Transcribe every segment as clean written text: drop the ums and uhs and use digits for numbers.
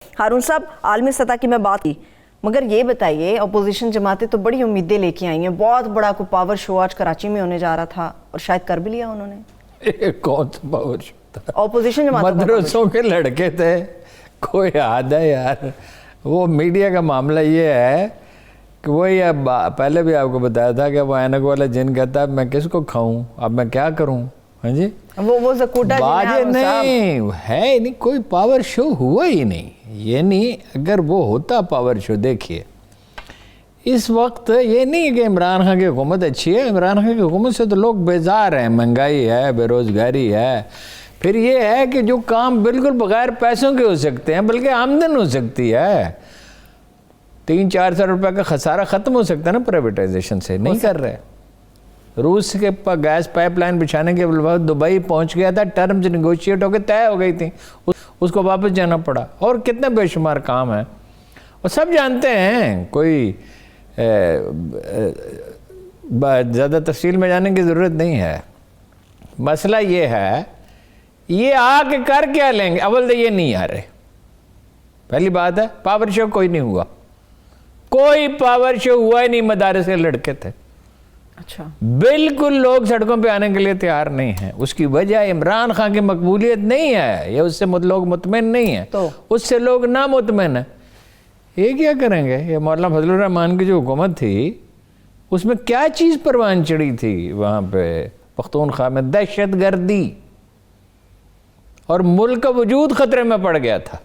ہارون صاحب، عالمی سطح کی میں بات کی، مگر یہ بتائیے اپوزیشن جماعتیں تو بڑی امیدیں لے کے آئی ہیں، بہت بڑا کوئی پاور شو آج کراچی میں ہونے جا رہا تھا اور شاید کر بھی لیا انہوں نے۔ کون سا پاور شو تھا؟ اپوزیشن جماعتوں کا مدرسوں کے لڑکے تھے، کوئی یاد ہے یار؟ وہ میڈیا کا معاملہ یہ ہے کہ وہی اب پہلے بھی آپ کو بتایا تھا کہ وہ اینک والا جن کہتا ہے میں کس کو کھاؤں، اب میں کیا کروں؟ ہاں جی، وہ زکوٹا بات نہیں ہے، نہیں کوئی پاور شو ہوا ہی نہیں۔ یہ نہیں، اگر وہ ہوتا پاور شو، دیکھیے اس وقت یہ نہیں ہے کہ عمران خان کی حکومت اچھی ہے، عمران خان کی حکومت سے تو لوگ بیزار ہیں، مہنگائی ہے، بے روزگاری ہے۔ پھر یہ ہے کہ جو کام بالکل بغیر پیسوں کے ہو سکتے ہیں بلکہ آمدن ہو سکتی ہے، 300-400 روپے کا خسارہ ختم ہو سکتا ہے نا پرائیویٹائزیشن سے، نہیں کر رہے۔ روس کے گیس پائپ لائن بچھانے کے بعد دبئی پہنچ گیا تھا، ٹرمز نیگوشیٹ ہو کے طے ہو گئی تھیں، اس کو واپس جانا پڑا، اور کتنے بے شمار کام ہیں، اور سب جانتے ہیں، کوئی زیادہ تفصیل میں جانے کی ضرورت نہیں ہے۔ مسئلہ یہ ہے، یہ آ کے کر کیا لیں گے؟ اول تو یہ نہیں آ رہے، پہلی بات ہے، پاور شو کوئی نہیں ہوا، کوئی پاور شو ہوا ہی نہیں، مدارس کے لڑکے تھے۔ اچھا، بالکل لوگ سڑکوں پہ آنے کے لیے تیار نہیں ہیں۔ اس کی وجہ عمران خان کی مقبولیت نہیں ہے، یہ اس سے لوگ مطمئن نہیں ہیں، اس سے لوگ نامطمئن ہیں۔ یہ کیا کریں گے؟ یہ مولانا فضل الرحمان کی جو حکومت تھی اس میں کیا چیز پروان چڑھی تھی وہاں پہ پختونخوا میں؟ دہشت گردی، اور ملک کا وجود خطرے میں پڑ گیا تھا۔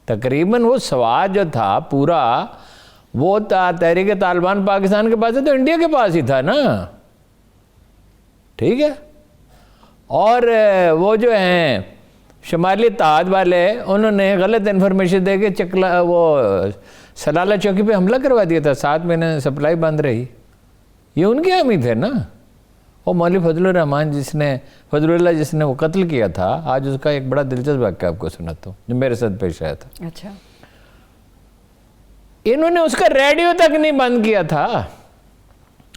تقریباً وہ سواد جو تھا پورا، وہ تحریک طالبان پاکستان کے پاس ہے تو انڈیا کے پاس ہی تھا نا، ٹھیک ہے؟ اور وہ جو ہیں شمالی اتحاد والے، انہوں نے غلط انفارمیشن دے کے وہ سلالہ چوکی پہ حملہ کروا دیا تھا، 7 مہینے سپلائی بند رہی۔ یہ ان کے حامی تھے نا۔ وہ مولوی فضل الرحمان فضل اللہ جس نے وہ قتل کیا تھا، آج اس کا ایک بڑا دلچسپ واقعہ آپ کو سناتا ہوں جو میرے ساتھ پیش آیا تھا۔ اچھا، انہوں نے اس کا ریڈیو تک نہیں بند کیا تھا۔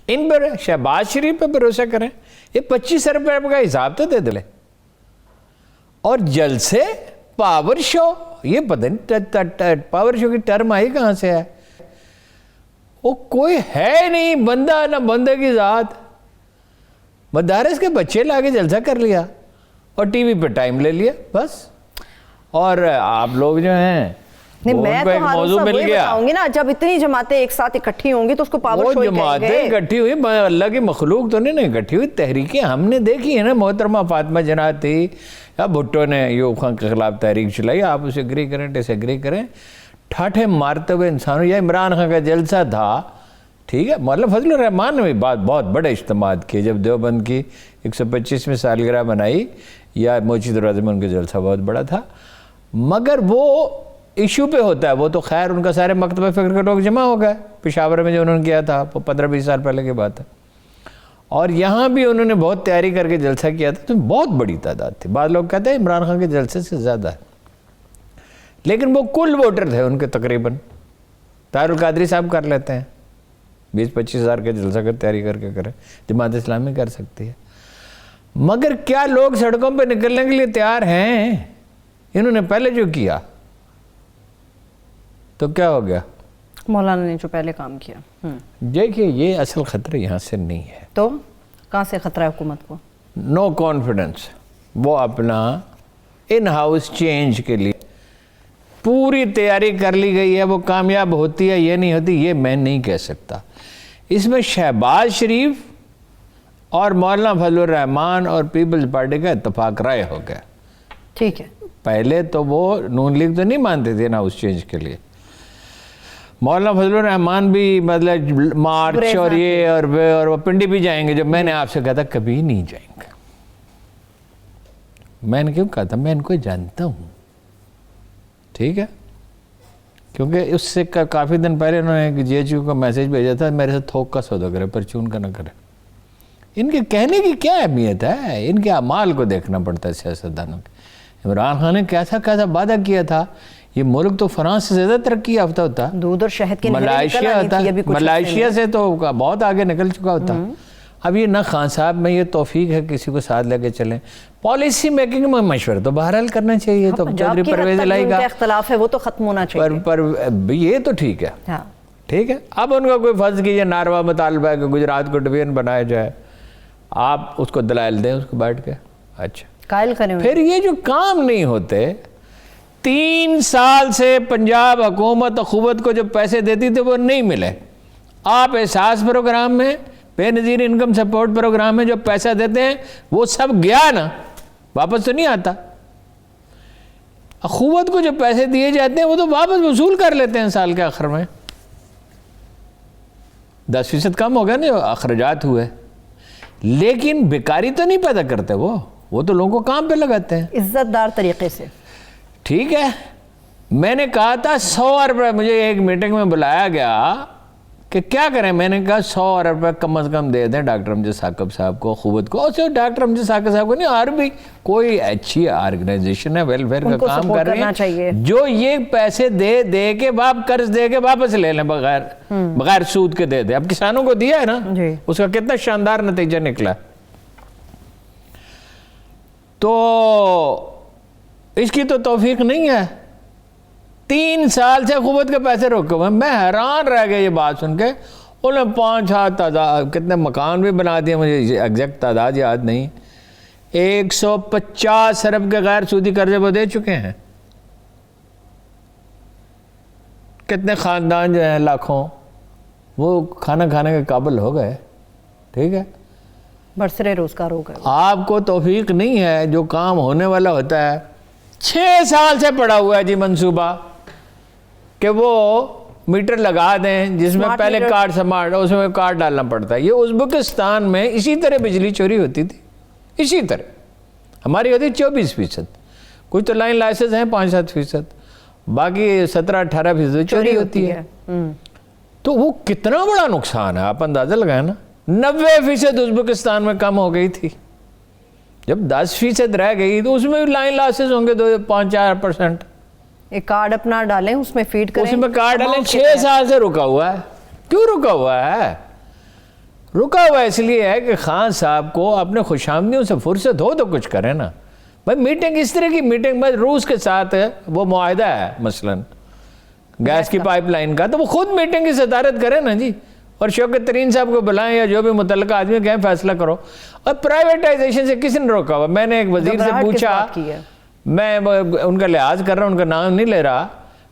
ان پر شہباز شریف پہ بھروسہ کریں، یہ 25 روپے کا حساب تو دے دلے، اور جلسے پاور شو، یہ پتہ نہیں پاور شو کی ٹرم آئی کہاں سے ہے؟ وہ کوئی ہے نہیں، بندہ نہ بندے کی ذات، مدارس کے بچے لا کے جلسہ کر لیا اور ٹی وی پہ ٹائم لے لیا بس۔ اور آپ لوگ جو ہیں نہیں، میں تو ہارون صاحب وہی بتاؤں گی نا، جب اتنی جماعتیں ایک ساتھ اکٹھی ہوں گی تو اس کو پاور شو ہی کہیں گے۔ وہ جماعتیں اکٹھی ہوئی، اللہ کی مخلوق تو نہیں اکٹھی ہوئی، تحریکیں ہم نے دیکھی ہے نا، محترمہ فاطمہ جناح تھی، یا بھٹو نے ایوب خان کے خلاف تحریک چلائی، آپ اسے اگری کریں ڈس ایگری کریں، ٹھاٹھے مارتے ہوئے انسانوں، یا عمران خان کا جلسہ تھا، ٹھیک ہے؟ مولانا فضل الرحمان نے بھی بہت بڑے اجتماعات کیے، جب دیوبند کی 125ویں سالگرہ بنائی، یا موچی دروازے میں ان کا جلسہ بہت بڑا تھا، مگر وہ ایشو پہ ہوتا ہے، وہ تو خیر ان کا سارے مکتبہ فکر کے لوگ جمع ہو گئے، پشاور میں جو انہوں نے کیا تھا 15-20 سال پہلے کی بات ہے، اور یہاں بھی انہوں نے بہت تیاری کر کے جلسہ کیا تھا، تو بہت بڑی تعداد تھی۔ بعض لوگ کہتے ہیں عمران خان کے جلسے سے زیادہ ہے، لیکن وہ کل ووٹر تھے ان کے تقریباً، طاہر القادری صاحب کر لیتے ہیں 20-25 ہزار کے جلسہ کر تیاری کر کے کریں، جماعت اسلامی کر سکتی ہے، مگر کیا لوگ سڑکوں پہ نکلنے کے لیے تیار ہیں؟ انہوں نے پہلے جو کیا تو کیا ہو گیا؟ مولانا نے جو پہلے کام کیا، دیکھیے یہ اصل خطرہ یہاں سے نہیں ہے۔ تو کہاں سے خطرہ ہے حکومت کو؟ نو کانفیڈنس، وہ اپنا ان ہاؤس چینج کے لیے پوری تیاری کر لی گئی ہے، وہ کامیاب ہوتی ہے یہ نہیں ہوتی یہ میں نہیں کہہ سکتا۔ اس میں شہباز شریف اور مولانا فضل الرحمان اور پیپلز پارٹی کا اتفاق رائے ہو گیا، ٹھیک ہے؟ پہلے تو وہ نون لیگ تو نہیں مانتے تھے نا ہاؤس چینج کے لیے، مولانا فضل الرحمان بھی مطلب مارچ اور یہ اور وہ پنڈی بھی جائیں گے، جب میں نے آپ سے کہا تھا کبھی نہیں جائیں گے، میں نے کیوں کہا تھا؟ میں ان کو جانتا ہوں، ٹھیک ہے؟ کیونکہ اس سے کافی دن پہلے انہوں نے جی ایچ یو کو میسیج بھیجا تھا میرے سے تھوک کا سودا کرے، پرچون کا نہ کرے۔ ان کے کہنے کی کیا اہمیت ہے؟ ان کے اعمال کو دیکھنا پڑتا ہے سیاستدانوں کے۔ عمران خان نے کیسا وعدہ کیا تھا، یہ ملک تو فرانس سے زیادہ ترقی یافتہ ہوتا، دودھ اور شہد کے ملائیشیا سے تو بہت آگے نکل چکا ہوتا، اب یہ نہ خان صاحب میں یہ توفیق ہے کسی کو ساتھ لے کے چلیں. پالیسی میکنگ میں مشورہ تو بہرحال کرنا چاہیے. تو چودھری پرویز الہی کا اختلاف ہے وہ تو ختم ہونا چاہیے. پر یہ تو ٹھیک ہے. ہاں ٹھیک ہے. اب ان کا کوئی فرض کیجیے ناروا مطالبہ ہے کہ گجرات کو ڈویژن بنایا جائے, آپ اس کو دلائل دیں اس کو بیٹھ کے. اچھا قائل کریں. پھر یہ جو کام نہیں ہوتے, 3 سال سے پنجاب حکومت اخوت کو جو پیسے دیتی تھے وہ نہیں ملے. آپ احساس پروگرام میں, بے نظیر انکم سپورٹ پروگرام میں جو پیسہ دیتے ہیں وہ سب گیا نا, واپس تو نہیں آتا. اخوت کو جو پیسے دیے جاتے ہیں وہ تو واپس وصول کر لیتے ہیں سال کے آخر میں. 10% کم ہو گیا نا اخراجات ہوئے, لیکن بیکاری تو نہیں پیدا کرتے وہ تو لوگوں کو کام پہ لگاتے ہیں عزت دار طریقے سے. ٹھیک ہے. میں نے کہا تھا 100 ارب روپے, مجھے ایک میٹنگ میں بلایا گیا کہ کیا کریں. میں نے کہا 100 ارب روپے کم از کم دے دیں ڈاکٹر امجد ثاقب صاحب کو, اخوت کو. اور صرف ڈاکٹر امجد ثاقب صاحب کو نہیں, اور بھی کوئی اچھی آرگنائزیشن ہے ویلفیئر کا کام کر رہی ہے جو یہ پیسے دے کے قرض دے کے واپس لے لیں بغیر سود کے دے دیں. اب کسانوں کو دیا ہے نا, اس کا کتنا شاندار نتیجہ نکلا. تو اس کی تو توفیق نہیں ہے. 3 سال سے حکومت کے پیسے روکے ہوئے. میں حیران رہ گیا یہ بات سن کے. انہوں نے 5 کتنے مکان بھی بنا دیے, مجھے ایگزیکٹ تعداد یاد نہیں. 150 ارب کے غیر سودی قرضے وہ دے چکے ہیں. کتنے خاندان جو ہیں لاکھوں, وہ کھانا کھانے کے قابل ہو گئے. ٹھیک ہے, برسرے روزگار ہو گئے. آپ کو توفیق نہیں ہے. جو کام ہونے والا ہوتا ہے 6 سال سے پڑا ہوا ہے جی منصوبہ کہ وہ میٹر لگا دیں جس میں پہلے کارڈ سمارٹ, اس میں کارڈ ڈالنا پڑتا ہے. یہ ازبکستان میں اسی طرح بجلی چوری ہوتی تھی, اسی طرح. ہماری ہوتی 24%, کچھ تو لائن لائسنس ہیں 5-7%, باقی 17-18% چوری ہوتی ہے. تو وہ کتنا بڑا نقصان ہے آپ اندازہ لگائیں نا. 90% ازبکستان میں کم ہو گئی تھی. جب 10% رہ گئی تو اس میں بھی لائن لاسز ہوں گے 5-4%. ایک کارڈ اپنا ڈالیں, اس میں فیڈ کریں, اس میں کارڈ ڈالیں. 6 سال سے رکا ہوا ہے. کیوں رکا ہوا ہے؟ رکا ہوا اس لیے ہے کہ خان صاحب کو اپنے خوشامدیوں سے فرصت ہو تو کچھ کریں نا. بھائی میٹنگ اس طرح کی میٹنگ, بھائی روس کے ساتھ وہ معاہدہ ہے مثلا گیس کی پائپ لائن کا, تو وہ خود میٹنگ کی صدارت کریں نا جی, اور شوکت ترین صاحب کو بلائیں یا جو بھی متعلقہ آدمی کہیں فیصلہ کرو. اور پرائیویٹائزیشن سے کس نے روکا ہوا؟ میں نے ایک وزیر سے پوچھا, میں ان کا لحاظ کر رہا ہوں, ان کا نام نہیں لے رہا.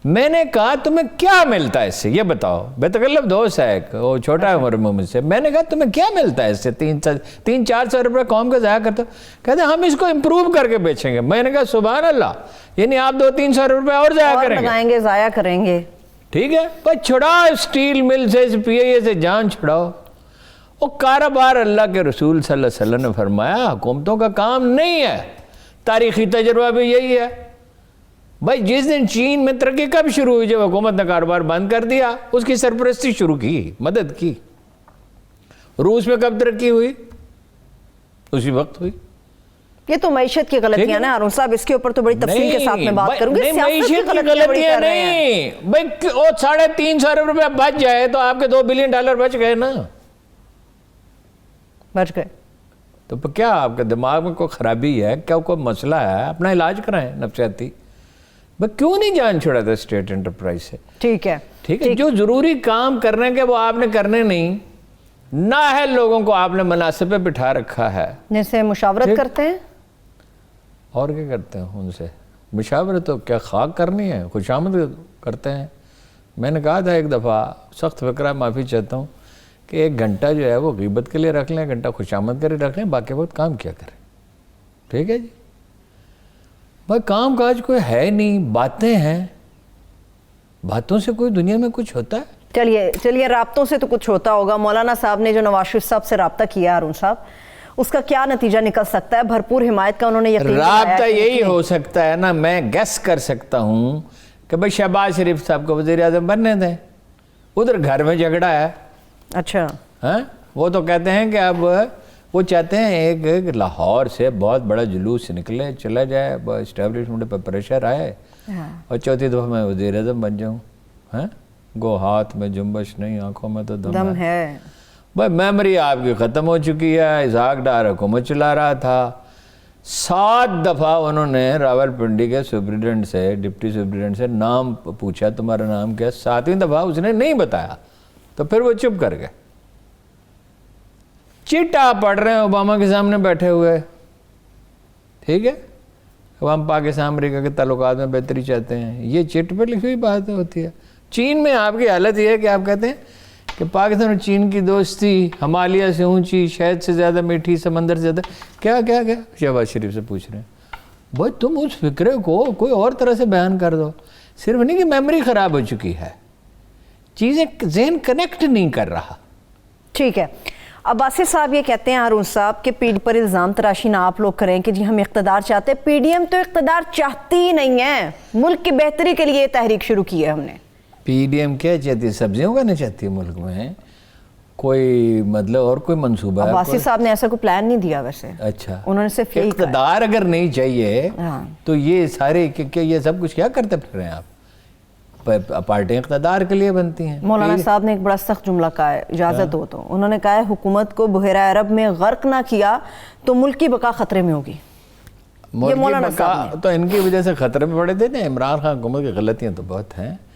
میں نے کہا تمہیں کیا ملتا ہے اس سے, یہ بتاؤ. بے تکلف دوست ہے ایک, وہ چھوٹا ہے عمر میں مجھ سے. میں نے کہا تمہیں کیا ملتا ہے اس سے, 300-400 روپے قوم کا ضائع کرتے ہو. کہتے ہیں ہم اس کو امپروو کر کے بیچیں گے. میں نے کہا سبحان اللہ, یعنی آپ 200-300 روپے اور ضائع کریں گے. ٹھیک ہے بھائی, چھڑاؤ اسٹیل مل سے, پی آئی اے سے جان چھڑاؤ. وہ کاروبار اللہ کے رسول صلی اللہ علیہ وسلم نے فرمایا حکومتوں کا کام نہیں ہے. تاریخی تجربہ بھی یہی ہے. بھائی جس دن چین میں ترقی کب شروع ہوئی, جب حکومت نے کاروبار بند کر دیا, اس کی سرپرستی شروع کی, مدد کی. روس میں کب ترقی ہوئی, اسی وقت ہوئی. یہ تو معیشت کی غلطیاں نا ارون صاحب, اس کے اوپر تو بڑی تفصیل کے ساتھ میں بات کروں گی. نہیں, معیشت کی غلطیاں نہیں بھائی. 350 ارب روپے بچ جائے تو آپ کے $2 بلین بچ گئے نا, بچ گئے. تو کیا آپ کے دماغ میں کوئی خرابی ہے, کیا کوئی مسئلہ ہے, اپنا علاج کرائیں نفسیاتی. بھائی کیوں نہیں جان چھوڑا تھا اسٹیٹ انٹرپرائز سے. ٹھیک ہے, ٹھیک ہے. جو ضروری کام کرنے کے وہ آپ نے کرنے نہیں, نہ ہے لوگوں کو آپ نے مناصب پہ بٹھا رکھا ہے. جیسے مشاورت کرتے ہیں, اور کیا کرتے ہیں ان سے مشاورت, تو کیا خاک کرنی ہے, خوشامد کرتے ہیں. میں نے کہا تھا ایک دفعہ, سخت فکرہ, معافی چاہتا ہوں, کہ 1 گھنٹہ جو ہے وہ غیبت کے لیے رکھ لیں, 1 گھنٹہ خوشامد کے لیے رکھ لیں, باقی وقت کام کیا کریں. ٹھیک ہے جی. بھائی کام کاج کوئی ہے نہیں, باتیں ہیں, باتوں سے کوئی دنیا میں کچھ ہوتا ہے. چلیے رابطوں سے تو کچھ ہوتا ہوگا. مولانا صاحب نے جو نواز شریف صاحب سے رابطہ کیا ارون صاحب, اس کا کیا نتیجہ نکل سکتا ہے؟ بھرپور حمایت کا انہوں نے یقین دلایا. رابطہ یہی ہو سکتا ہے نا, میں گیس کر سکتا ہوں کہ بھائی شہباز شریف صاحب کو وزیر اعظم بننے دیں. ادھر گھر میں جھگڑا ہے. اچھا, ہاں, وہ تو کہتے ہیں کہ اب وہ چاہتے ہیں ایک لاہور سے بہت بڑا جلوس نکلے, چلا جائے, اسٹیبلشمنٹ پہ پریشر آئے, اور چوتھی دفعہ میں وزیر اعظم بن جاؤں. ہاں, گو ہاتھ میں جنبش نہیں, آنکھوں میں تو دم ہے. بھائی میموری آپ کی ختم ہو چکی ہے. اسحاق ڈار حکومت چلا رہا تھا. 7 دفعہ انہوں نے راول پنڈی کے سپریڈنٹ سے, ڈپٹی سپریڈنٹ سے نام پوچھا تمہارا نام کیا, 7ویں دفعہ اس نے نہیں بتایا, تو پھر وہ چپ کر گئے. چٹ آپ پڑھ رہے ہیں اوباما کے سامنے بیٹھے ہوئے, ٹھیک ہے, اب ہم پاکستان امریکہ کے تعلقات میں بہتری چاہتے ہیں, یہ چٹ پہ لکھی ہوئی بات ہوتی ہے. چین میں آپ کی حالت یہ ہے کہ آپ کہتے ہیں کہ پاکستان اور چین کی دوستی ہمالیہ سے اونچی, شہد سے زیادہ میٹھی, سمندر سے زیادہ, کیا کیا کیا شہباز شریف سے پوچھ رہے ہیں. بھائی تم اس فکرے کو کوئی اور طرح سے بیان کر دو. صرف نہیں کہ میموری خراب ہو چکی ہے, چیزیں ذہن کنیکٹ نہیں کر رہا. ٹھیک ہے. اب باسر صاحب یہ کہتے ہیں ہارون صاحب کہ پی ڈی پر الزام تراشی نہ آپ لوگ کریں کہ جی ہم اقتدار چاہتے ہیں. پی ڈی ایم تو اقتدار چاہتی ہی نہیں ہے, ملک کی بہتری کے لیے یہ تحریک شروع کی ہے ہم نے. پی ڈی ایم کیا چاہتی ہے؟ سبزیوں کا نہیں چاہتی ہے ملک میں, کوئی مطلب اور کوئی منصوبہ ہے؟ باسر صاحب نے ایسا کوئی پلان نہیں دیا ویسے. اچھا, انہوں نے صرف یہی کہا. اقتدار اگر نہیں چاہیے ہاں. تو یہ سارے یہ سب کچھ کیا کرتے پھر رہے ہیں آپ؟ پارٹیاں اقتدار کے لیے بنتی ہیں. مولانا صاحب نے ایک بڑا سخت جملہ کہا ہے, اجازت ہو تو. انہوں نے کہا ہے حکومت کو بحیرہ عرب میں غرق نہ کیا تو ملک کی بقا خطرے میں ہوگی. ملک کی بقا تو ان کی وجہ سے خطرے میں پڑے تھے نا. عمران خان حکومت کی غلطیاں تو بہت ہیں,